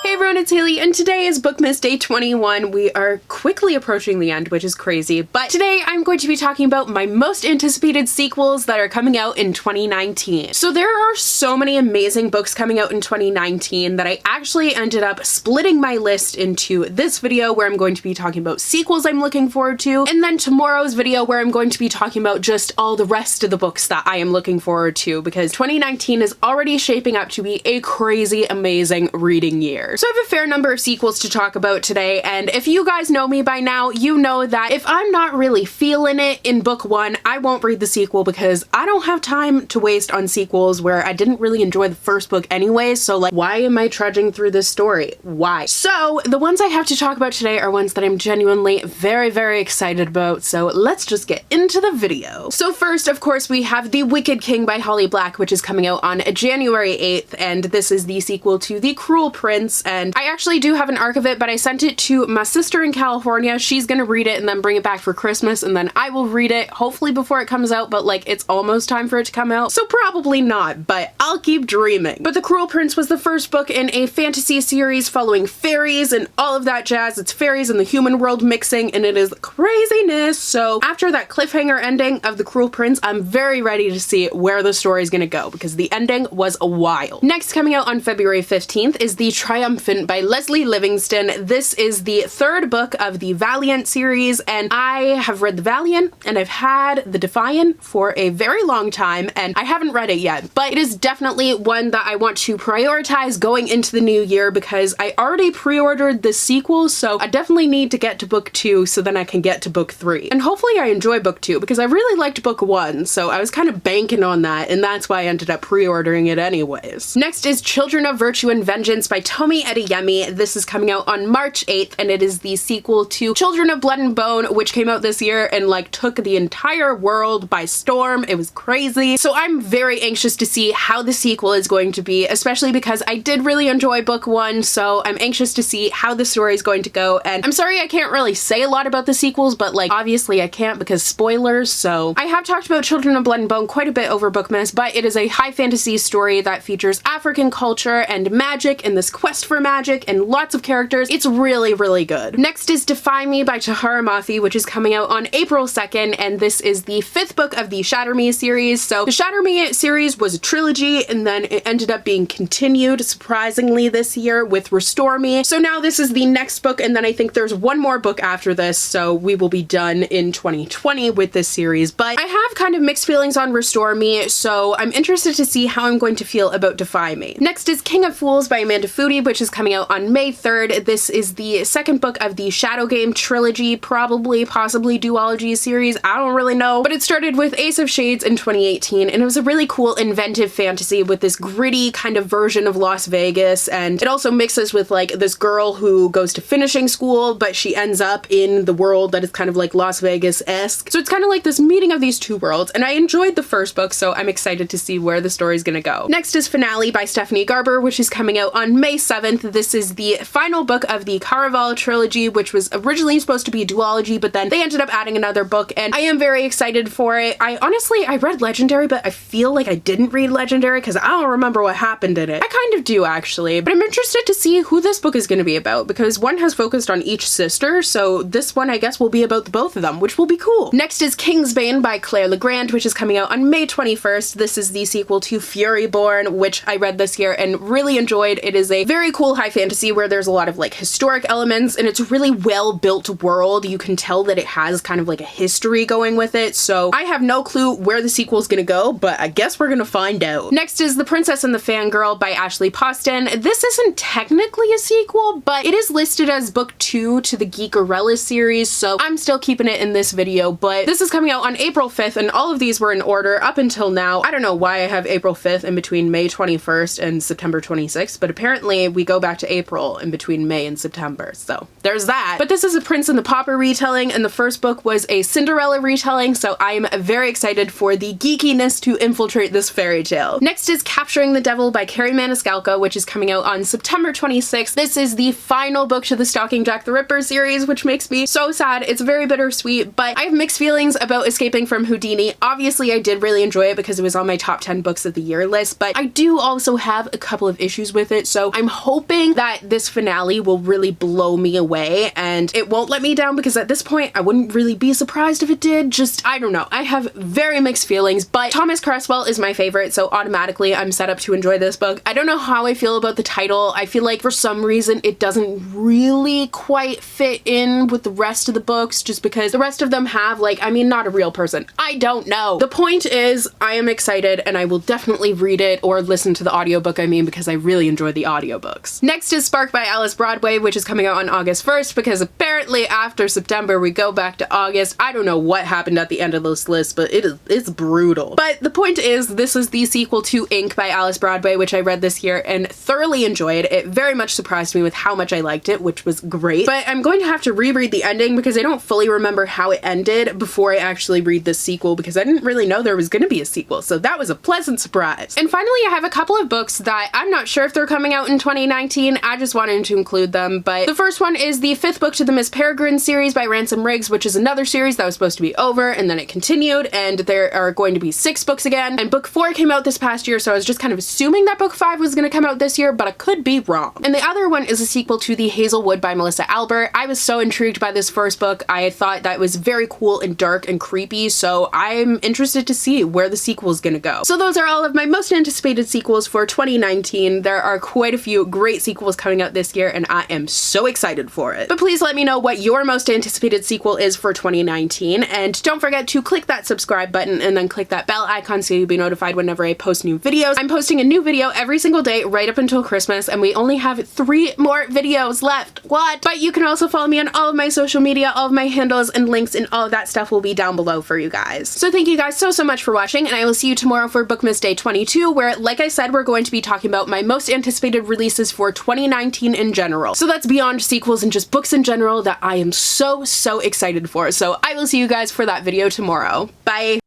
Hey everyone, it's Hailey, and today is Bookmas Day 21. We are quickly approaching the end, which is crazy, but today I'm going to be talking about my most anticipated sequels that are coming out in 2019. So there are so many amazing books coming out in 2019 that I actually ended up splitting my list into this video where I'm going to be talking about sequels I'm looking forward to, and then tomorrow's video where I'm going to be talking about just all the rest of the books that I am looking forward to, because 2019 is already shaping up to be a crazy, amazing reading year. So I have a fair number of sequels to talk about today, and if you guys know me by now, you know that if I'm not really feeling it in book one, I won't read the sequel because I don't have time to waste on sequels where I didn't really enjoy the first book anyway, so like, why am I trudging through this story? Why? So the ones I have to talk about today are ones that I'm genuinely very, very excited about, so let's just get into the video. So first, of course, we have The Wicked King by Holly Black, which is coming out on January 8th, and this is the sequel to The Cruel Prince, and I actually do have an arc of it, but I sent it to my sister in California. She's gonna read it and then bring it back for Christmas, and then I will read it, hopefully before it comes out, but like, it's almost time for it to come out, so probably not, but I'll keep dreaming. But The Cruel Prince was the first book in a fantasy series following fairies and all of that jazz. It's fairies and the human world mixing, and it is craziness. So after that cliffhanger ending of The Cruel Prince, I'm very ready to see where the story is gonna go, because the ending was wild. Next, coming out on February 15th is The Triumphant by Leslie Livingston. This is the third book of the Valiant series, and I have read the Valiant and I've had the Defiant for a very long time, and I haven't read it yet, but it is definitely one that I want to prioritize going into the new year because I already pre-ordered the sequel, so I definitely need to get to book 2 so then I can get to book 3. And hopefully I enjoy book 2 because I really liked book 1, so I was kind of banking on that, and that's why I ended up pre-ordering it anyways. Next is Children of Virtue and Vengeance by Tomi Adeyemi. This is coming out on March 8th, and it is the sequel to Children of Blood and Bone, which came out this year and like took the entire world by storm. It was crazy. So I'm very anxious to see how the sequel is going to be, especially because I did really enjoy book 1, so I'm anxious to see how the story is going to go. And I'm sorry I can't really say a lot about the sequels, but like, obviously I can't because spoilers, so I have talked about Children of Blood and Bone quite a bit over Bookmas, but it is a high fantasy story that features African culture and magic and this quest for magic and lots of characters. It's really, really good. Next is Defy Me by Tahara Mafi, which is coming out on April 2nd, and this is the 5th book of the Shatter Me series. So the Shatter Me series was a trilogy, and then it ended up being continued, surprisingly, this year with Restore Me. So now this is the next book, and then I think there's one more book after this, so we will be done in 2020 with this series. But I have kind of mixed feelings on Restore Me, so I'm interested to see how I'm going to feel about Defy Me. Next is King of Fools by Amanda Foody, which is coming out on May 3rd. This is the second book of the Shadow Game trilogy, possibly duology series, I don't really know, but it started with Ace of Shades in 2018, and it was a really cool, inventive fantasy with this gritty kind of version of Las Vegas, and it also mixes with like this girl who goes to finishing school, but she ends up in the world that is kind of like Las Vegas-esque. So it's kind of like this meeting of these two worlds, and I enjoyed the first book, so I'm excited to see where the story's gonna go. Next is Finale by Stephanie Garber, which is coming out on May 7th. This is the final book of the Caraval trilogy, which was originally supposed to be a duology, but then they ended up adding another book, and I am very excited for it. I read Legendary, but I feel like I didn't read Legendary because I don't remember what happened in it. I kind of do, actually, but I'm interested to see who this book is going to be about because one has focused on each sister, so this one I guess will be about the both of them, which will be cool. Next is Kingsbane by Claire Legrand, which is coming out on May 21st. This is the sequel to Furyborn, which I read this year and really enjoyed. It is a very cool high fantasy where there's a lot of like historic elements, and it's a really well built world. You can tell that it has kind of like a history going with it, so I have no clue where the sequel is gonna go, but I guess we're gonna find out. Next is The Princess and the Fangirl by Ashley Poston. This isn't technically a sequel, but it is listed as book 2 to the Geekerella series, so I'm still keeping it in this video, but this is coming out on April 5th, and all of these were in order up until now. I don't know why I have April 5th in between May 21st and September 26th, but apparently we go back to April in between May and September, so there's that. But this is a Prince and the Pauper retelling, and the first book was a Cinderella retelling, so I am very excited for the geekiness to infiltrate this fairy tale. Next is Capturing the Devil by Carrie Maniscalco, which is coming out on September 26th. This is the final book to the Stalking Jack the Ripper series, which makes me so sad. It's very bittersweet, but I have mixed feelings about Escaping from Houdini. Obviously, I did really enjoy it because it was on my top 10 books of the year list, but I do also have a couple of issues with it, so I'm hoping hoping that this finale will really blow me away and it won't let me down, because at this point I wouldn't really be surprised if it did. Just, I don't know. I have very mixed feelings, but Thomas Cresswell is my favorite, so automatically I'm set up to enjoy this book. I don't know how I feel about the title. I feel like for some reason it doesn't really quite fit in with the rest of the books, just because the rest of them have, like, I mean, not a real person. I don't know. The point is, I am excited and I will definitely read it or listen to the audiobook, I mean, because I really enjoy the audiobooks. Next is Spark by Alice Broadway, which is coming out on August 1st, because apparently after September we go back to August. I don't know what happened at the end of this list, but it's brutal. But the point is, this is the sequel to Ink by Alice Broadway, which I read this year and thoroughly enjoyed. It very much surprised me with how much I liked it, which was great. But I'm going to have to reread the ending because I don't fully remember how it ended before I actually read this sequel, because I didn't really know there was going to be a sequel, so that was a pleasant surprise. And finally, I have a couple of books that I'm not sure if they're coming out in 2019. I just wanted to include them, but the first one is the 5th book to the Miss Peregrine series by Ransom Riggs, which is another series that was supposed to be over and then it continued, and there are going to be 6 books again, and book 4 came out this past year, so I was just kind of assuming that book 5 was going to come out this year, but I could be wrong. And the other one is a sequel to The Hazelwood by Melissa Albert. I was so intrigued by this first book. I thought that it was very cool and dark and creepy, so I'm interested to see where the sequel is gonna go. So those are all of my most anticipated sequels for 2019. There are quite a few great sequels coming out this year, and I am so excited for it. But please let me know what your most anticipated sequel is for 2019, and don't forget to click that subscribe button and then click that bell icon so you'll be notified whenever I post new videos. I'm posting a new video every single day right up until Christmas, and we only have 3 more videos left. What? But you can also follow me on all of my social media. All of my handles and links and all of that stuff will be down below for you guys. So thank you guys so much for watching, and I will see you tomorrow for Bookmas Day 22, where, like I said, we're going to be talking about my most anticipated releases for 2019 in general. So that's beyond sequels and just books in general that I am so excited for. So I will see you guys for that video tomorrow. Bye!